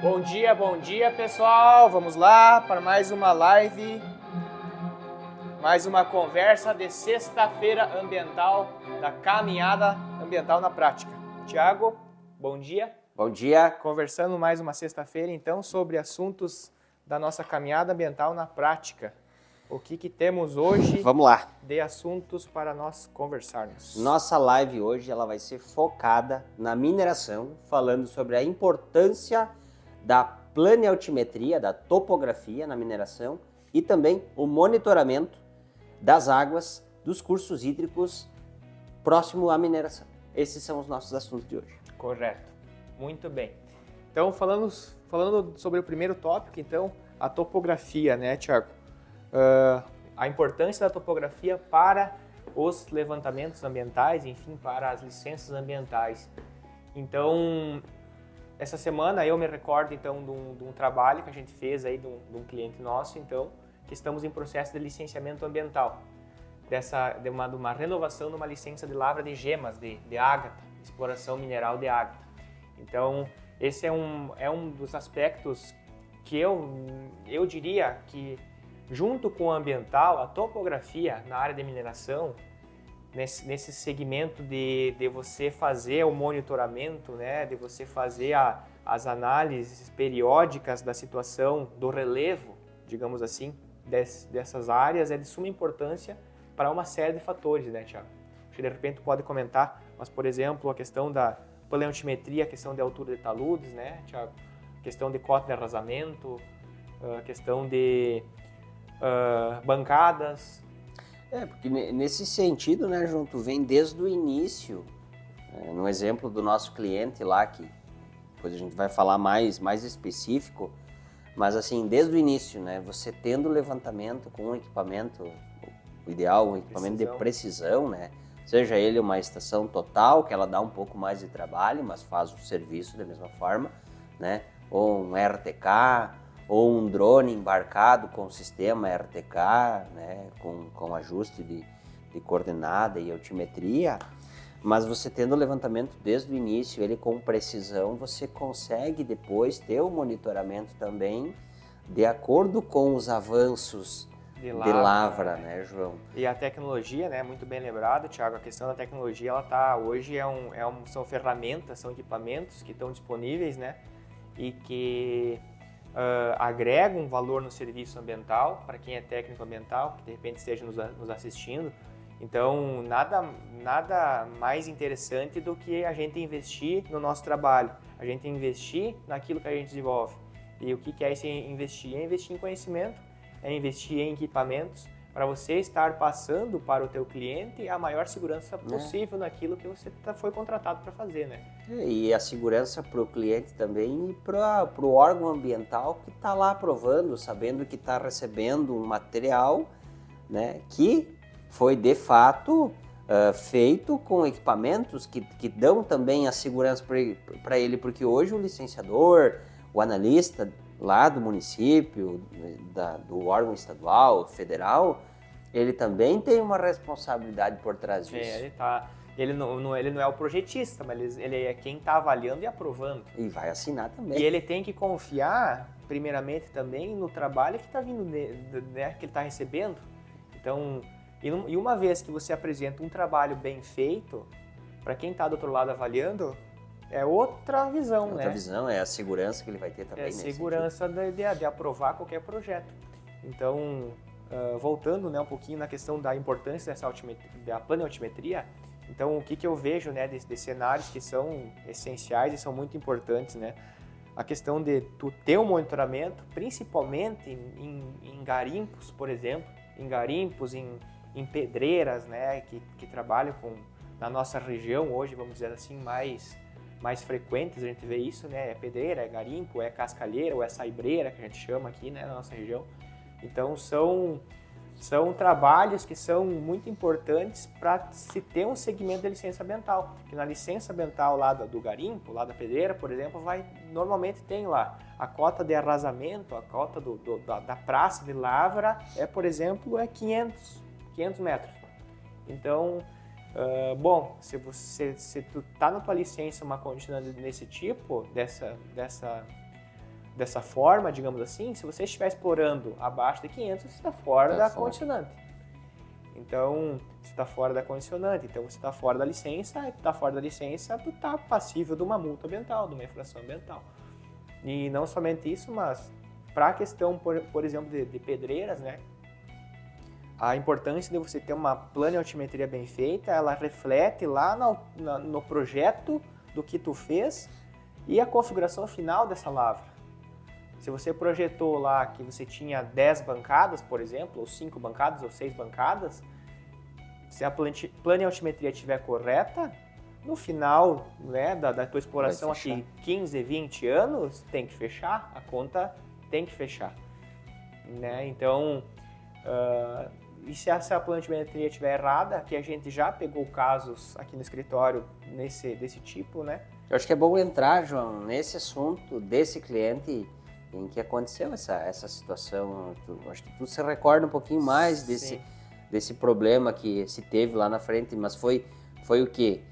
Bom dia pessoal, vamos lá para mais uma live, mais uma conversa de sexta-feira ambiental, da caminhada ambiental na prática. Tiago, bom dia. Bom dia. Conversando mais uma sexta-feira então sobre assuntos da nossa caminhada ambiental na prática. O que temos hoje? Vamos lá. De assuntos para nós conversarmos. Nossa live hoje ela vai ser focada na mineração, falando sobre a importância da planealtimetria, da topografia na mineração e também o monitoramento das águas dos cursos hídricos próximo à mineração. Esses são os nossos assuntos de hoje. Correto. Muito bem. Então, falando sobre o primeiro tópico, então, a topografia, né, Tiago? A importância da topografia para os levantamentos ambientais, enfim, para as licenças ambientais. Então, essa semana eu me recordo, então, de um trabalho que a gente fez aí de um cliente nosso, então, que estamos em processo de licenciamento ambiental, de uma renovação de uma licença de lavra de gemas, de ágata, exploração mineral de ágata. Então, esse é um dos aspectos que eu diria que, junto com o ambiental, a topografia na área de mineração, nesse segmento de você fazer o monitoramento, né, de você fazer as análises periódicas da situação do relevo, digamos assim, dessas áreas, é de suma importância para uma série de fatores, né, Tiago? Acho que de repente tu pode comentar, mas, por exemplo, a questão da planeotimetria, a questão de altura de taludes, né, Tiago? A questão de cota de arrasamento, a questão de bancadas. Porque nesse sentido, né, João, tu vem desde o início, no exemplo do nosso cliente lá, que depois a gente vai falar mais específico, mas assim, desde o início, né, você tendo levantamento com um equipamento, o ideal, um equipamento de precisão, né, seja ele uma estação total, que ela dá um pouco mais de trabalho, mas faz o serviço da mesma forma, né, ou um RTK, ou um drone embarcado com o sistema RTK, né, com ajuste de coordenada e altimetria, mas você tendo o levantamento desde o início, ele com precisão, você consegue depois ter o monitoramento também de acordo com os avanços de lavra, né, João? E a tecnologia, né, muito bem lembrado, Thiago, a questão da tecnologia, ela tá, hoje são ferramentas, são equipamentos que estão disponíveis, né, e que agregam um valor no serviço ambiental, para quem é técnico ambiental, que de repente esteja nos assistindo. Então, nada mais interessante do que a gente investir no nosso trabalho, a gente investir naquilo que a gente desenvolve. E o que é esse investir? É investir em conhecimento, é investir em equipamentos, para você estar passando para o teu cliente a maior segurança possível naquilo que você foi contratado para fazer, né? E a segurança para o cliente também e para o órgão ambiental que está lá aprovando, sabendo que está recebendo um material, né, que foi de fato feito com equipamentos que dão também a segurança para ele, porque hoje o licenciador, o analista lá do município, do órgão estadual, federal, ele também tem uma responsabilidade por trás disso. Ele não é o projetista, mas ele é quem está avaliando e aprovando. E vai assinar também. E ele tem que confiar, primeiramente, também no trabalho que está vindo, né, que ele está recebendo. Então, e uma vez que você apresenta um trabalho bem feito, para quem está do outro lado avaliando, é outra visão, né? Outra visão, é a segurança que ele vai ter também. É a segurança de aprovar qualquer projeto. Então, voltando, né, um pouquinho na questão da importância da planeotimetria, então o que eu vejo, né, de cenários que são essenciais e são muito importantes, né? A questão de tu ter um monitoramento, principalmente em garimpos, por exemplo, em garimpos, em pedreiras, né, que trabalham na nossa região hoje, vamos dizer assim, mais frequentes, a gente vê isso, né? É pedreira, é garimpo, é cascalheira ou é saibreira, que a gente chama aqui, né, na nossa região. Então, são trabalhos que são muito importantes para se ter um segmento de licença ambiental. Que na licença ambiental lá do garimpo, lá da pedreira, por exemplo, normalmente tem lá a cota de arrasamento, a cota da praça de lavra, por exemplo, 500 metros. Então, bom, se tu tá na tua licença uma contínua nesse tipo, dessa forma, digamos assim, se você estiver explorando abaixo de 500, você está fora da condicionante. Então, você está fora da condicionante, então você está fora da licença, e está fora da licença, tu está passível de uma multa ambiental, de uma infração ambiental. E não somente isso, mas para a questão, por exemplo, de pedreiras, né? A importância de você ter uma planioaltimetria bem feita, ela reflete lá no projeto do que tu fez e a configuração final dessa lavra. Se você projetou lá que você tinha 10 bancadas, por exemplo, ou 5 bancadas, ou 6 bancadas, se a planioaltimetria estiver correta, no final, né, da tua exploração aqui, 15, 20 anos, tem que fechar, a conta tem que fechar. Né? Então, e se a planiometria estiver errada, que a gente já pegou casos aqui no escritório desse tipo, né? Eu acho que é bom entrar, João, nesse assunto desse cliente em que aconteceu essa situação. Acho que tu se recorda um pouquinho mais desse problema que se teve lá na frente, mas foi o quê?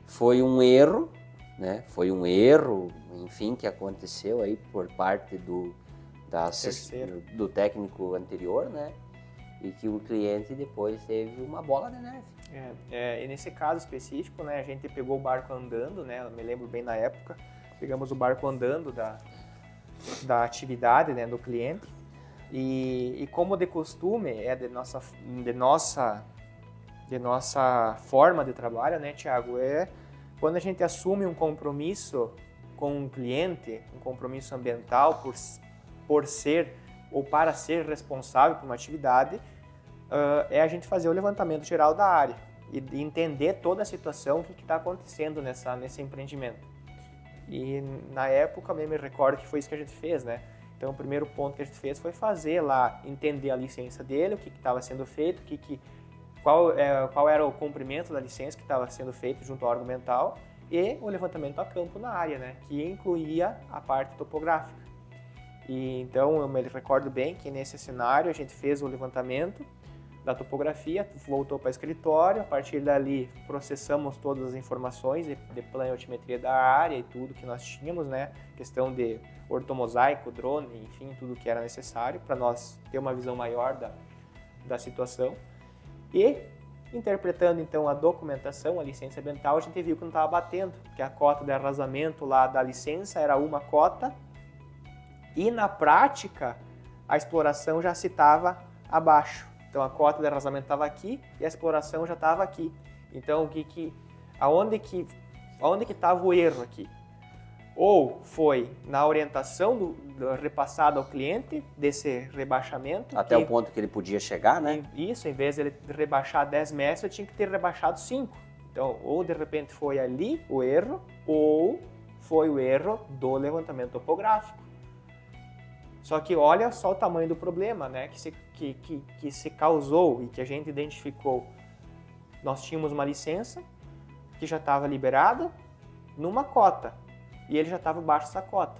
Foi um erro, né? Foi um erro, enfim, que aconteceu aí por parte do do técnico anterior, né? E que o cliente depois teve uma bola de neve. E nesse caso específico, né, a gente pegou o barco andando, né? Eu me lembro bem na época, pegamos o barco andando da atividade, né, do cliente. E como de costume é de nossa forma de trabalho, né, Thiago, é quando a gente assume um compromisso com um cliente, um compromisso ambiental por ser ou para ser responsável por uma atividade, é a gente fazer o levantamento geral da área e entender toda a situação, o que está acontecendo nesse empreendimento. E na época, eu me recordo que foi isso que a gente fez, né? Então, o primeiro ponto que a gente fez foi fazer lá, entender a licença dele, o que estava sendo feito, qual era o cumprimento da licença que estava sendo feito junto ao órgão ambiental e o levantamento a campo na área, né? Que incluía a parte topográfica. E então, eu me recordo bem que nesse cenário a gente fez o levantamento da topografia, voltou para o escritório, a partir dali processamos todas as informações de planioaltimetria da área e tudo que nós tínhamos, né? Questão de ortomosaico, drone, enfim, tudo que era necessário para nós ter uma visão maior da situação. E, interpretando então a documentação, a licença ambiental, a gente viu que não estava batendo, que a cota de arrasamento lá da licença era uma cota e na prática a exploração já se estava abaixo. Então a cota de arrasamento estava aqui e a exploração já estava aqui. Então aonde que estava o erro aqui? Ou foi na orientação do repassado ao cliente desse rebaixamento. Até o ponto que ele podia chegar, né? Isso, em vez de ele rebaixar 10 metros, ele tinha que ter rebaixado 5. Então, ou de repente foi ali o erro, ou foi o erro do levantamento topográfico. Só que olha só o tamanho do problema, né, que se causou e que a gente identificou. Nós tínhamos uma licença que já estava liberada numa cota e ele já estava abaixo dessa cota.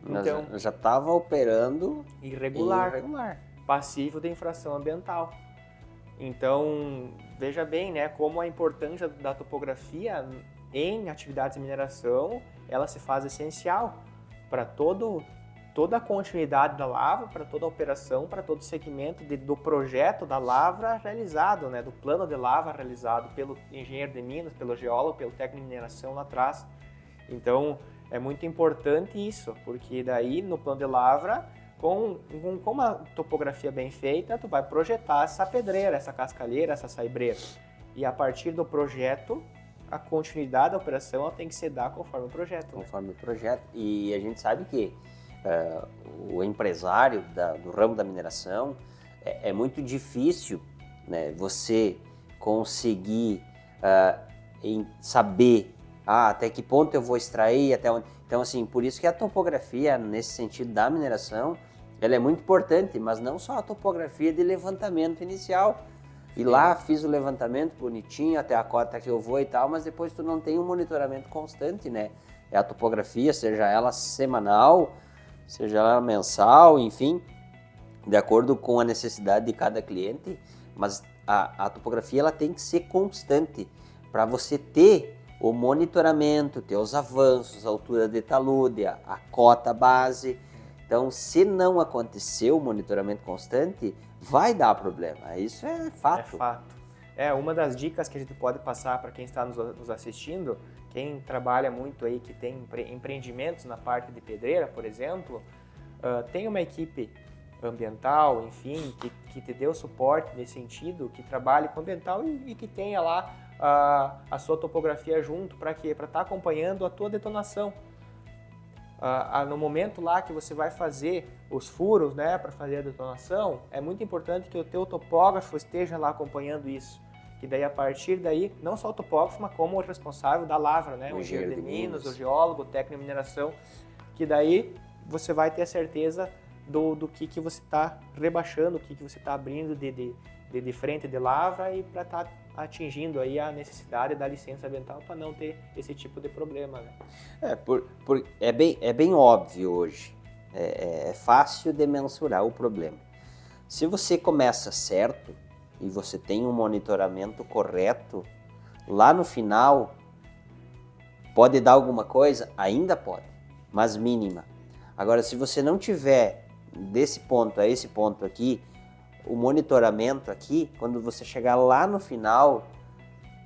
Então, já estava operando irregular, passível de infração ambiental. Então, veja bem, né, como a importância da topografia em atividades de mineração, ela se faz essencial para toda a continuidade da lavra, para toda a operação, para todo o segmento do projeto da lavra realizado, né, do plano de lavra realizado pelo engenheiro de minas, pelo geólogo, pelo técnico de mineração lá atrás. Então, é muito importante isso, porque daí no plano de lavra, com uma topografia bem feita, tu vai projetar essa pedreira, essa cascalheira, essa saibreira. E a partir do projeto, a continuidade da operação ela tem que se dar conforme o projeto. Conforme o projeto. E a gente sabe que o empresário do ramo da mineração é muito difícil, né, você conseguir saber até que ponto eu vou extrair, até onde. Então, assim, por isso que a topografia, nesse sentido da mineração, ela é muito importante, mas não só a topografia de levantamento inicial. E lá fiz o levantamento bonitinho, até a cota que eu vou e tal, mas depois tu não tem um monitoramento constante, né? É a topografia, seja ela semanal, seja ela mensal, enfim, de acordo com a necessidade de cada cliente, mas a topografia ela tem que ser constante para você ter o monitoramento, ter os avanços, a altura de talude, a cota base. Então, se não acontecer o monitoramento constante, vai dar problema. Isso é fato. É fato. Uma das dicas que a gente pode passar para quem está nos assistindo, quem trabalha muito aí, que tem empreendimentos na parte de pedreira, por exemplo, tem uma equipe ambiental, enfim, que te dê o suporte nesse sentido, que trabalhe com ambiental e que tenha lá a sua topografia junto, para quê? Para estar acompanhando a tua detonação. No momento lá que você vai fazer os furos, né, para fazer a detonação, é muito importante que o teu topógrafo esteja lá acompanhando isso. Que daí, a partir daí, não só o topógrafo, mas como o responsável da lavra, né, o engenheiro de minas, o geólogo, o técnico de mineração, que daí você vai ter a certeza do que você está rebaixando, o que você está abrindo de frente de lavra e para estar atingindo aí a necessidade da licença ambiental para não ter esse tipo de problema, né? É bem óbvio hoje, é fácil de mensurar o problema. Se você começa certo e você tem um monitoramento correto, lá no final pode dar alguma coisa? Ainda pode, mas mínima. Agora, se você não tiver desse ponto a esse ponto aqui, o monitoramento aqui, quando você chegar lá no final,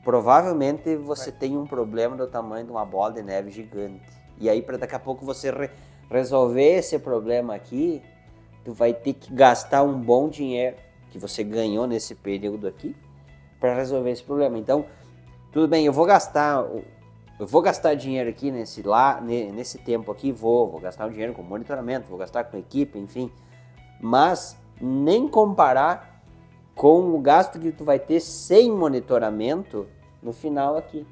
provavelmente você tem um problema do tamanho de uma bola de neve gigante. E aí, para daqui a pouco você resolver esse problema aqui, tu vai ter que gastar um bom dinheiro que você ganhou nesse período aqui para resolver esse problema. Então, tudo bem, eu vou gastar dinheiro aqui nesse tempo aqui, vou gastar um dinheiro com monitoramento, vou gastar com equipe, enfim, mas nem comparar com o gasto que tu vai ter sem monitoramento no final aqui.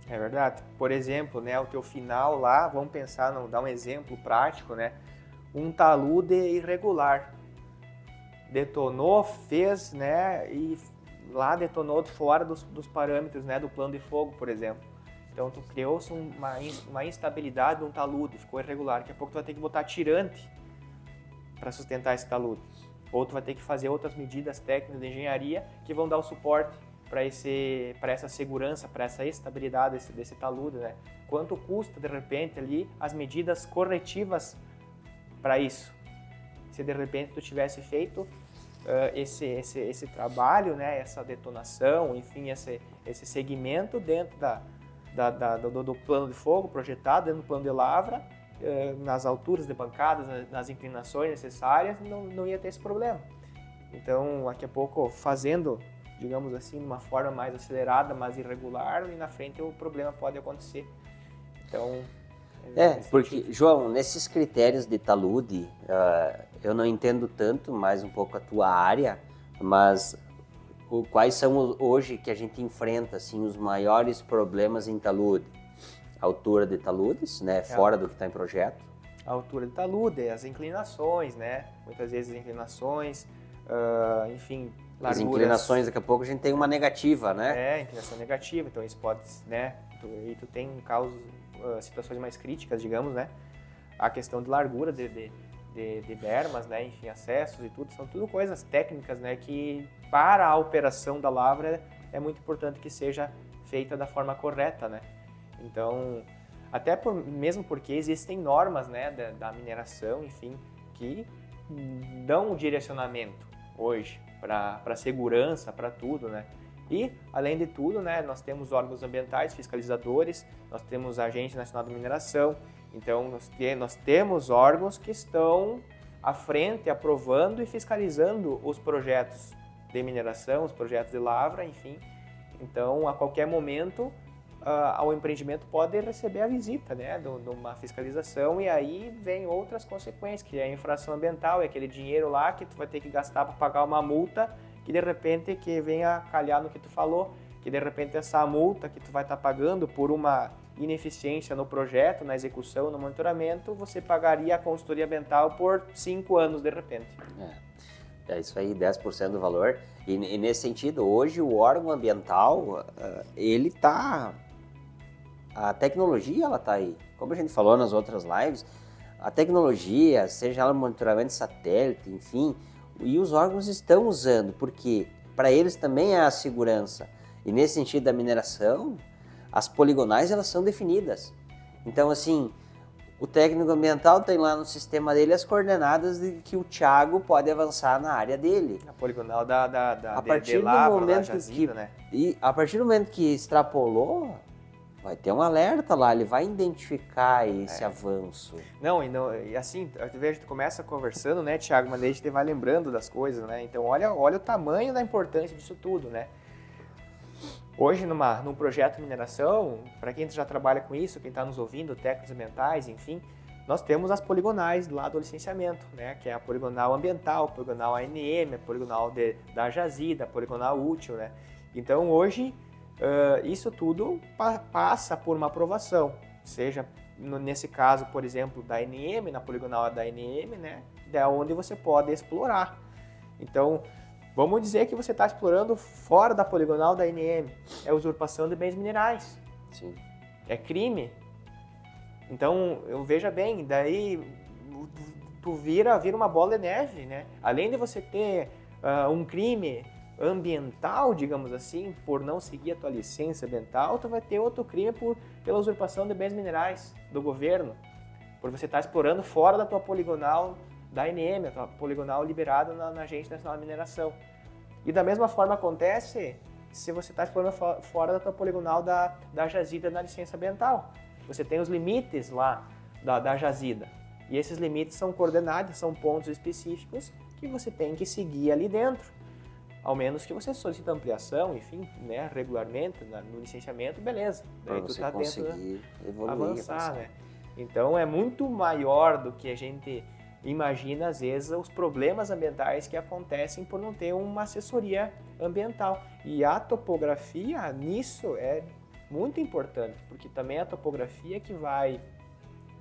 É verdade. Por exemplo, né, o teu final lá, vamos pensar, dar um exemplo prático, né? Um talude irregular. Detonou, fez, né, e lá detonou fora dos parâmetros, né, do plano de fogo, por exemplo. Então, tu criou-se uma instabilidade num talude, ficou irregular. Daqui a pouco tu vai ter que botar tirante para sustentar esse talude. Ou tu vai ter que fazer outras medidas técnicas de engenharia que vão dar o suporte para essa segurança, para essa estabilidade desse talude, né? Quanto custa, de repente, ali as medidas corretivas para isso? Se de repente tu tivesse feito esse trabalho, né? Essa detonação, enfim, esse segmento dentro do plano de fogo projetado, dentro do plano de lavra, nas alturas de bancadas, nas inclinações necessárias, não ia ter esse problema. Então, daqui a pouco, fazendo, digamos assim, de uma forma mais acelerada, mais irregular, e na frente o problema pode acontecer. Então, porque, João, nesses critérios de talude, eu não entendo tanto, mais um pouco a tua área, mas quais são hoje que a gente enfrenta, assim, os maiores problemas em talude? A altura de taludes, né, fora do que está em projeto. A altura de talude, as inclinações, né, muitas vezes as inclinações, enfim, larguras. As inclinações, daqui a pouco a gente tem uma negativa, né? Inclinação negativa, então isso pode, né, tu tem situações mais críticas, digamos, né, a questão de largura de bermas, né, enfim, acessos e tudo, são tudo coisas técnicas, né, que para a operação da lavra é muito importante que seja feita da forma correta, né. Então, até mesmo porque existem normas, né, da mineração, enfim, que dão um direcionamento hoje para segurança, para tudo, né? E, além de tudo, né, nós temos órgãos ambientais, fiscalizadores, nós temos a Agência Nacional de Mineração, então nós temos órgãos que estão à frente, aprovando e fiscalizando os projetos de mineração, os projetos de lavra, enfim. Então, a qualquer momento, o empreendimento pode receber a visita, né, de uma fiscalização, e aí vem outras consequências, que é a infração ambiental, é aquele dinheiro lá que tu vai ter que gastar para pagar uma multa, que de repente que venha calhar no que tu falou, que de repente essa multa que tu vai estar pagando por uma ineficiência no projeto, na execução, no monitoramento, você pagaria a consultoria ambiental por 5 anos de repente. É isso aí, 10% do valor. E nesse sentido, hoje o órgão ambiental, ele está... A tecnologia, ela está aí. Como a gente falou nas outras lives, a tecnologia, seja ela monitoramento de satélite, enfim, e os órgãos estão usando, porque para eles também é a segurança. E nesse sentido da mineração, As poligonais, elas são definidas. Então, assim, o técnico ambiental tem lá no sistema dele as coordenadas de que o Thiago pode avançar na área dele. A poligonal da A partir do lavra, da momento jazida, que, né? e a partir do momento que extrapolou, vai ter um alerta lá, ele vai identificar esse avanço. Não, e assim, eu vejo que tu começa conversando, né, Thiago, mas daí a gente vai lembrando das coisas, né? Então, olha o tamanho da importância disso tudo, né? Hoje, num projeto de mineração, para quem já trabalha com isso, quem está nos ouvindo, técnicos ambientais, enfim, nós temos as poligonais lá do licenciamento, né? Que é a poligonal ambiental, a poligonal ANM, a poligonal da jazida, a poligonal útil, né? Então, hoje, isso tudo passa por uma aprovação, seja nesse caso, por exemplo, da ANM, na poligonal da ANM, né? Da onde você pode explorar. Então, vamos dizer que você está explorando fora da poligonal da ANM. É usurpação de bens minerais. Sim. É crime. Então, veja bem, daí tu vira uma bola de neve, né? Além de você ter um crime ambiental, digamos assim, por não seguir a tua licença ambiental, tu vai ter outro crime pela usurpação de bens minerais do governo, por você estar explorando fora da tua poligonal da ANM, a tua poligonal liberada na Agência Nacional de Mineração. E da mesma forma acontece se você está explorando fora da tua poligonal da jazida na licença ambiental. Você tem os limites lá da jazida. E esses limites são coordenados, são pontos específicos que você tem que seguir ali dentro. Ao menos que você solicite ampliação, enfim, né, regularmente, no licenciamento, beleza. Para você tá conseguir evoluir, avançar, né? Então é muito maior do que a gente imagina, às vezes, os problemas ambientais que acontecem por não ter uma assessoria ambiental. E a topografia, nisso, é muito importante, porque também é a topografia que vai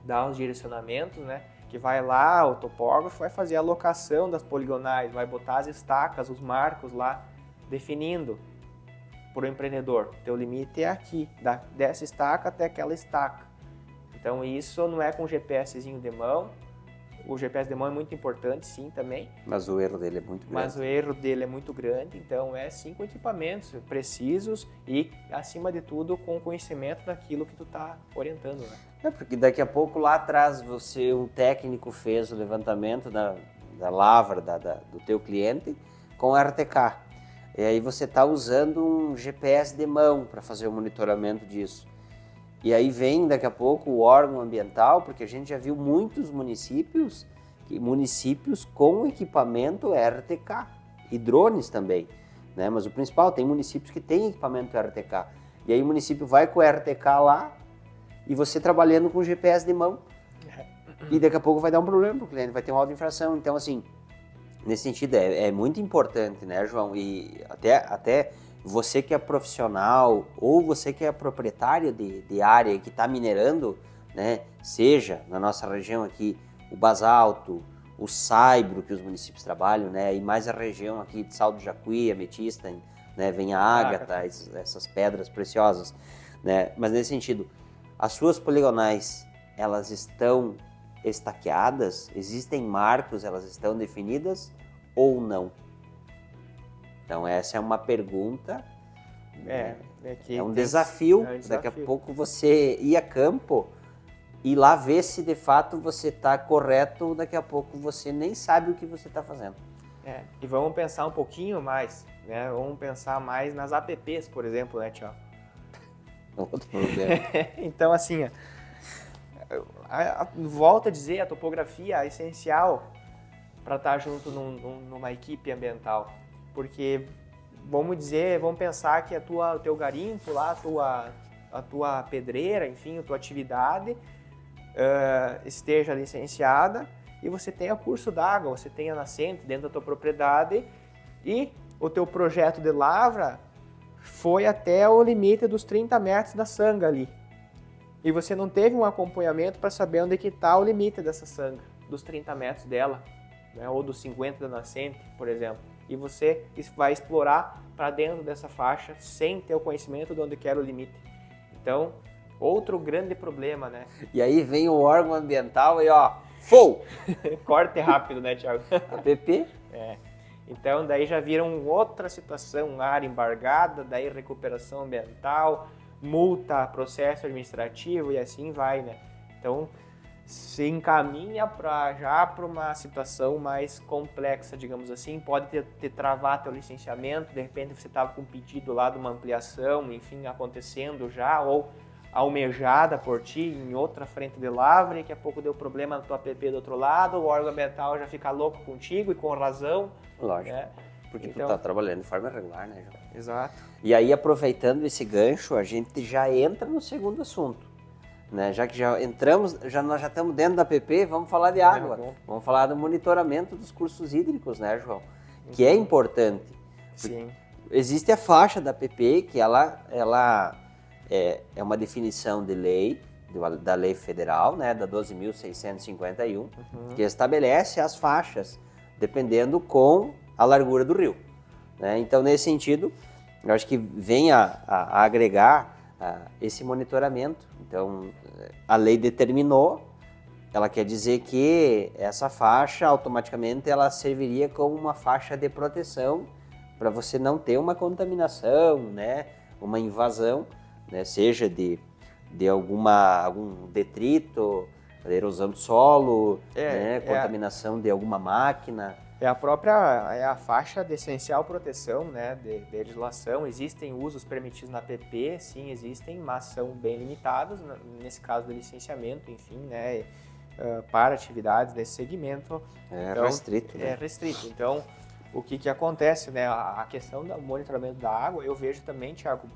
dar os direcionamentos, né? Que vai lá, o topógrafo vai fazer a locação das poligonais, vai botar as estacas, os marcos lá, definindo para o empreendedor. Teu limite é aqui, dessa estaca até aquela estaca. Então isso não é com GPSzinho de mão. O GPS de mão é muito importante, sim, também. Mas o erro dele é muito grande. Então é sim com equipamentos precisos e, acima de tudo, com conhecimento daquilo que tu está orientando, né? É, porque daqui a pouco lá atrás um técnico fez o levantamento da lavra do teu cliente com RTK. E aí você está usando um GPS de mão para fazer o monitoramento disso. E aí vem daqui a pouco o órgão ambiental, porque a gente já viu muitos municípios com equipamento RTK e drones também, né? Mas o principal, tem municípios que têm equipamento RTK. E aí o município vai com o RTK lá e você trabalhando com o GPS de mão. E daqui a pouco vai dar um problema para o cliente, vai ter uma auto-infração. Então, assim, nesse sentido é muito importante, né, João? E até você que é profissional ou você que é proprietário de área que está minerando, né, seja na nossa região aqui o basalto, o saibro que os municípios trabalham, né, e mais a região aqui de Sal do Jacuí, ametista, né, vem a ágata, essas pedras preciosas, né, mas nesse sentido, as suas poligonais, elas estão estaqueadas? Existem marcos, elas estão definidas ou não? Então essa é uma pergunta, é um desafio. Daqui a pouco você ir a campo e lá ver se de fato você está correto, daqui a pouco você nem sabe o que você está fazendo. E vamos pensar um pouquinho mais, né? Vamos pensar mais nas APPs, por exemplo, né, Tiago? Outro problema. Então, assim, volto a dizer, a topografia é essencial para estar junto numa equipe ambiental. Porque, vamos pensar que o teu garimpo lá, a tua pedreira, enfim, a tua atividade esteja licenciada e você tenha curso d'água, você tenha nascente dentro da tua propriedade e o teu projeto de lavra foi até o limite dos 30 metros da sanga ali. E você não teve um acompanhamento para saber onde que está o limite dessa sanga, dos 30 metros dela, né, ou dos 50 da nascente, por exemplo. E você vai explorar para dentro dessa faixa sem ter o conhecimento de onde que era o limite. Então, outro grande problema, né? E aí vem o órgão ambiental e ó, FOU! Corte rápido, né, Thiago? APP? Então, daí já viram outra situação, área embargada, daí recuperação ambiental, multa, processo administrativo e assim vai, né? Então, se encaminha já para uma situação mais complexa, digamos assim, pode ter travado teu licenciamento, de repente você estava com um pedido lá de uma ampliação, enfim, acontecendo já, ou almejada por ti em outra frente de lavra, e daqui a pouco deu problema na tua app do outro lado, o órgão ambiental já fica louco contigo e com razão. Lógico, né? porque Então, tu tá trabalhando de forma regular, né, João? Exato. E aí, aproveitando esse gancho, a gente já entra no segundo assunto. Né? Já que já entramos, nós já estamos dentro da app, vamos falar de água. Vamos falar do monitoramento dos cursos hídricos, né, João? Que é importante. Sim. Existe a faixa da app, que ela é uma definição de lei, da lei federal, né, da 12.651, que estabelece as faixas, dependendo com a largura do rio. Né? Então, nesse sentido, eu acho que vem a agregar esse monitoramento. Então, a lei determinou, ela quer dizer que essa faixa, automaticamente, ela serviria como uma faixa de proteção para você não ter uma contaminação, né, uma invasão, né, seja de algum detrito, erosão do solo, contaminação de alguma máquina. É a faixa de essencial proteção, né, de legislação. Existem usos permitidos na app, sim, existem, mas são bem limitados, nesse caso do licenciamento, enfim, né, para atividades desse segmento. Então, restrito. Né? É restrito. Então, o que acontece, né, a questão do monitoramento da água, eu vejo também, Thiago,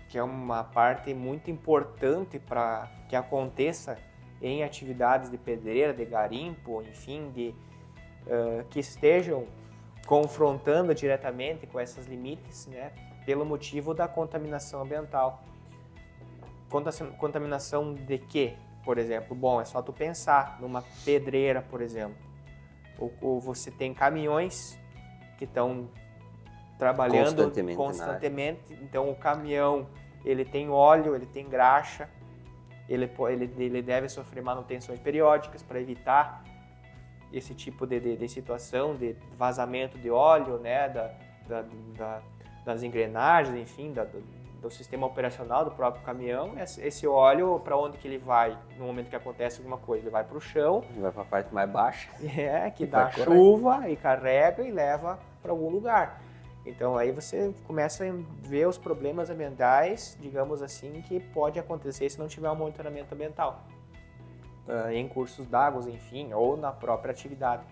que é uma parte muito importante para que aconteça em atividades de pedreira, de garimpo, enfim, que estejam confrontando diretamente com esses limites, né, pelo motivo da contaminação ambiental. Contaminação de quê, por exemplo? Bom, é só tu pensar numa pedreira, por exemplo. Ou você tem caminhões que estão trabalhando constantemente. Então, o caminhão, ele tem óleo, ele tem graxa, ele deve sofrer manutenções periódicas para evitar esse tipo de situação de vazamento de óleo, né, das engrenagens, enfim, do sistema operacional do próprio caminhão. Esse óleo, para onde que ele vai no momento que acontece alguma coisa? Ele vai para o chão. Ele vai para a parte mais baixa. Que dá chuva e carrega e leva para algum lugar. Então aí você começa a ver os problemas ambientais, digamos assim, que pode acontecer se não tiver um monitoramento ambiental. Em cursos d'água, enfim, ou na própria atividade.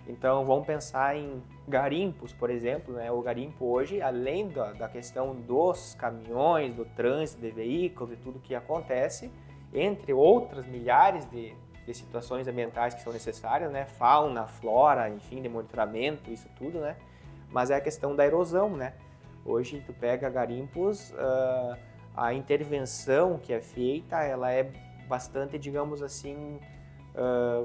Então, vamos pensar em garimpos, por exemplo, né? O garimpo hoje, além da questão dos caminhões, do trânsito de veículos e tudo que acontece, entre outras milhares de situações ambientais que são necessárias, né? Fauna, flora, enfim, de monitoramento, isso tudo, né? Mas é a questão da erosão, né? Hoje, tu pega garimpos, a intervenção que é feita, ela é bastante, digamos assim,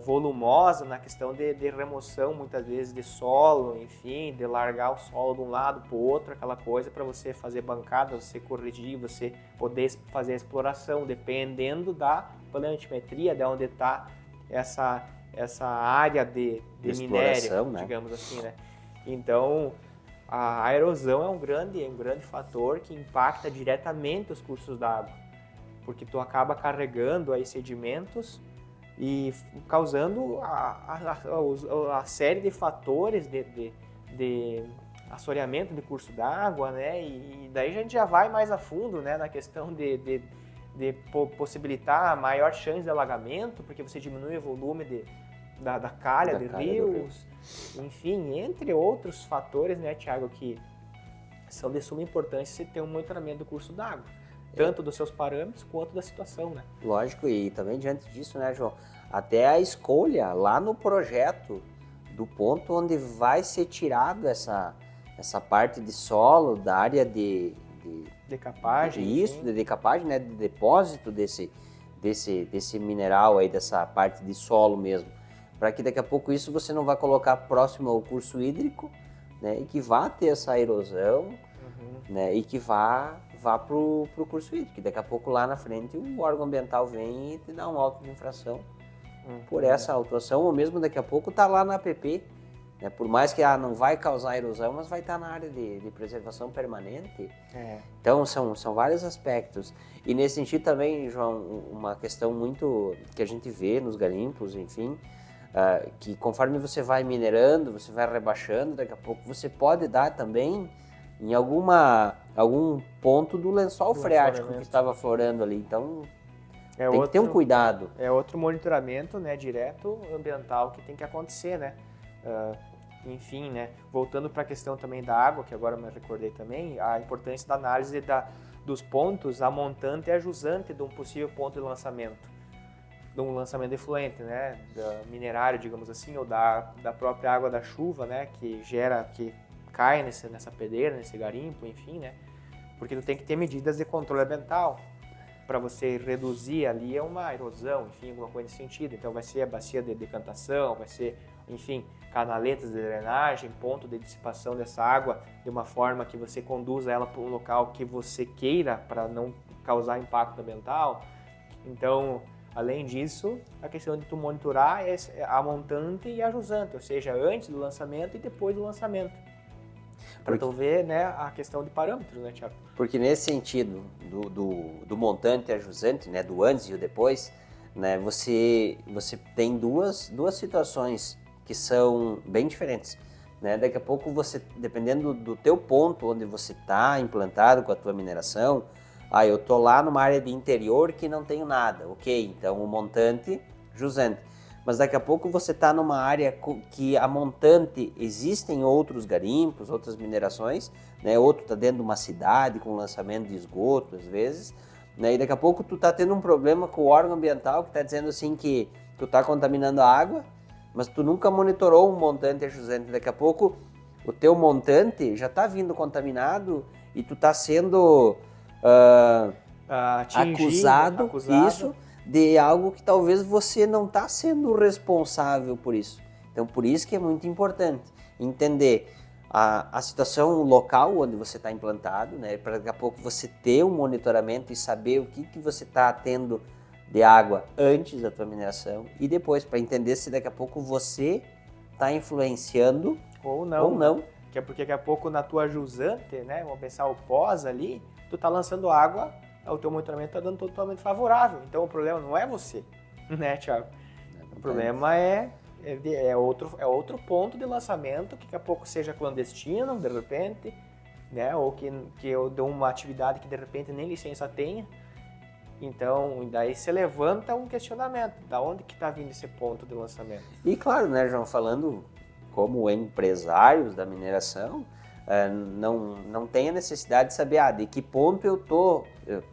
volumosa na questão de remoção, muitas vezes, de solo, enfim, de largar o solo de um lado para o outro, aquela coisa para você fazer bancada, você corrigir, você poder fazer a exploração, dependendo da planimetria, de onde está essa área de minério, né? Digamos assim, né? Então, a erosão é um grande fator que impacta diretamente os cursos d'água, porque tu acaba carregando aí sedimentos e causando a série de fatores de assoreamento de curso d'água, né? E daí a gente já vai mais a fundo, né, na questão de possibilitar maior chance de alagamento, porque você diminui o volume da calha de rios, enfim, entre outros fatores, né, Thiago, que são de suma importância se ter um monitoramento do curso d'água. Tanto dos seus parâmetros quanto da situação, né? Lógico, e também diante disso, né, João? Até a escolha lá no projeto do ponto onde vai ser tirado essa parte de solo, da área de decapagem. De decapagem, né? De depósito desse mineral aí, dessa parte de solo mesmo. Para que daqui a pouco isso você não vai colocar próximo ao curso hídrico, né? E que vá ter essa erosão, né? E que vá para o curso hídrico. Daqui a pouco lá na frente o órgão ambiental vem e te dá um auto de infração por essa autuação, ou mesmo daqui a pouco tá lá na app né? Por mais que não vai causar erosão, mas vai estar na área de preservação permanente. Então, são vários aspectos. E nesse sentido também, João, uma questão muito que a gente vê nos garimpos, enfim, que conforme você vai minerando, você vai rebaixando, daqui a pouco você pode dar também em algum ponto do lençol freático que estava florando ali. Então, tem que ter um cuidado. É outro monitoramento, né, direto ambiental que tem que acontecer, né? Enfim, né, voltando para a questão também da água, que agora me recordei também, a importância da análise dos pontos, a montante e a jusante de um possível ponto de lançamento efluente, né, minerário, digamos assim, ou da própria água da chuva, né, que cai nessa pedreira, nesse garimpo, enfim, né, porque tu tem que ter medidas de controle ambiental para você reduzir ali uma erosão, enfim, alguma coisa nesse sentido. Então vai ser a bacia de decantação, vai ser, enfim, canaletas de drenagem, ponto de dissipação dessa água de uma forma que você conduza ela para um local que você queira para não causar impacto ambiental. Então, além disso, a questão de tu monitorar é a montante e a jusante, ou seja, antes do lançamento e depois do lançamento. Para tu ver, né, a questão de parâmetros, né, Thiago? Porque nesse sentido do montante e a jusante, né, do antes e o depois, né, você tem duas situações que são bem diferentes, né? Daqui a pouco você, dependendo do teu ponto onde você está implantado com a tua mineração, eu tô lá numa área de interior que não tenho nada, ok? Então o montante, jusante. Mas daqui a pouco você está numa área que a montante, existem outros garimpos, outras minerações, né? Outro está dentro de uma cidade com lançamento de esgoto, às vezes, né? E daqui a pouco tu está tendo um problema com o órgão ambiental que está dizendo assim que tu está contaminando a água, mas tu nunca monitorou um montante e jusante. Daqui a pouco o teu montante já está vindo contaminado e tu está sendo acusado isso, de algo que talvez você não está sendo responsável por isso. Então, por isso que é muito importante entender a situação local onde você está implantado, né? Para daqui a pouco você ter um monitoramento e saber o que você está tendo de água antes da tua mineração e depois, para entender se daqui a pouco você está influenciando ou não. Que é porque daqui a pouco na tua jusante, né? Vamos pensar o pós ali, tu está lançando água, o teu monitoramento está dando totalmente favorável. Então o problema não é você, né, Thiago? O problema é outro ponto de lançamento que daqui a pouco seja clandestino, de repente, né? Ou que eu dou uma atividade que de repente nem licença tenha. Então, daí você levanta um questionamento, da onde que está vindo esse ponto de lançamento? E claro, né, João, falando como empresários da mineração, não tem a necessidade de saber de que ponto eu tô,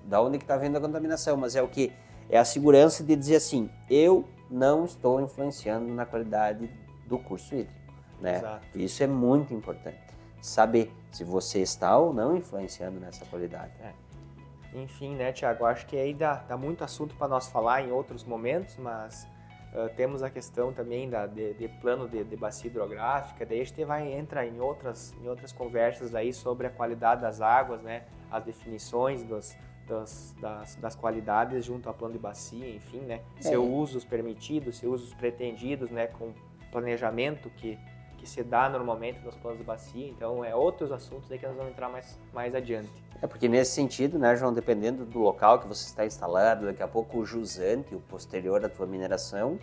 da onde que está vindo a contaminação, mas é o que? É a segurança de dizer assim, eu não estou influenciando na qualidade do curso hídrico, né? Exato. Isso é muito importante, saber se você está ou não influenciando nessa qualidade. Enfim, né, Thiago, acho que aí dá muito assunto para nós falar em outros momentos, mas temos a questão também de plano de bacia hidrográfica, daí a gente vai entrar em outras conversas aí sobre a qualidade das águas, né, as definições das qualidades junto ao plano de bacia, enfim, né, seus usos permitidos, seus usos pretendidos, né, com planejamento que se dá normalmente nos planos de bacia, então outros assuntos aí que nós vamos entrar mais adiante. Porque nesse sentido, né, João, dependendo do local que você está instalado, daqui a pouco o jusante, o posterior da tua mineração,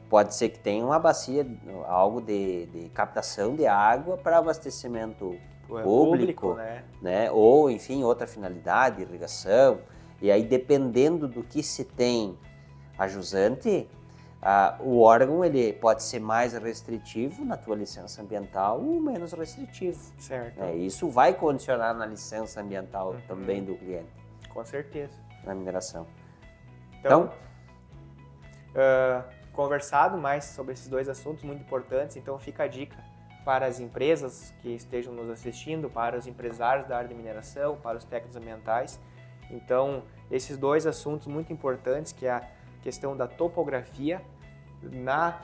pode ser que tenha uma bacia, algo de captação de água para abastecimento público, né? Ou, enfim, outra finalidade, irrigação. E aí, dependendo do que se tem a jusante, o órgão ele pode ser mais restritivo na tua licença ambiental ou menos restritivo. Certo. Isso vai condicionar na licença ambiental também do cliente. Com certeza. Na mineração. Então conversado mais sobre esses dois assuntos muito importantes, então fica a dica para as empresas que estejam nos assistindo, para os empresários da área de mineração, para os técnicos ambientais. Então, esses dois assuntos muito importantes, que é a questão da topografia, na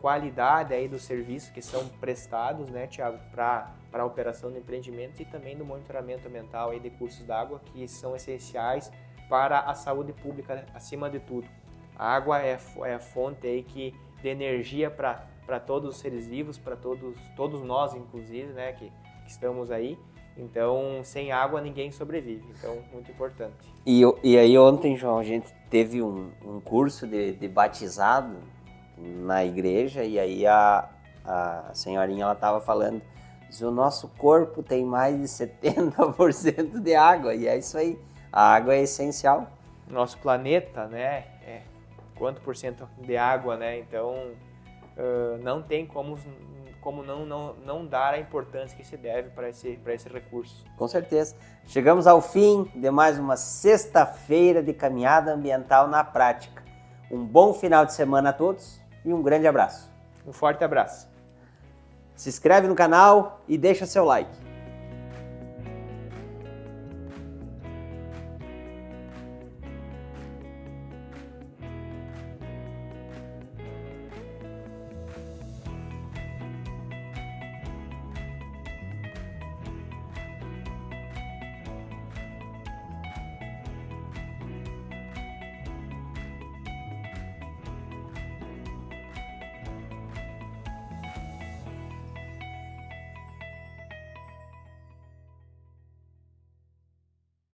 qualidade aí dos serviços que são prestados, né, Thiago, para a operação de empreendimentos e também do monitoramento ambiental aí de cursos d'água, que são essenciais para a saúde pública acima de tudo. A água é a fonte aí de energia para para todos os seres vivos, para todos nós, inclusive, né, que estamos aí. Então, sem água ninguém sobrevive. Então, muito importante. E aí ontem, João, a gente teve um curso de batizado na igreja e aí a senhorinha ela estava falando, diz, o nosso corpo tem mais de 70% de água e é isso aí, a água é essencial. Nosso planeta, né, quanto por cento de água, né, então não tem como não dar a importância que se deve para esse recurso. Com certeza. Chegamos ao fim de mais uma sexta-feira de caminhada ambiental na prática. Um bom final de semana a todos e um grande abraço. Um forte abraço. Se inscreve no canal e deixa seu like.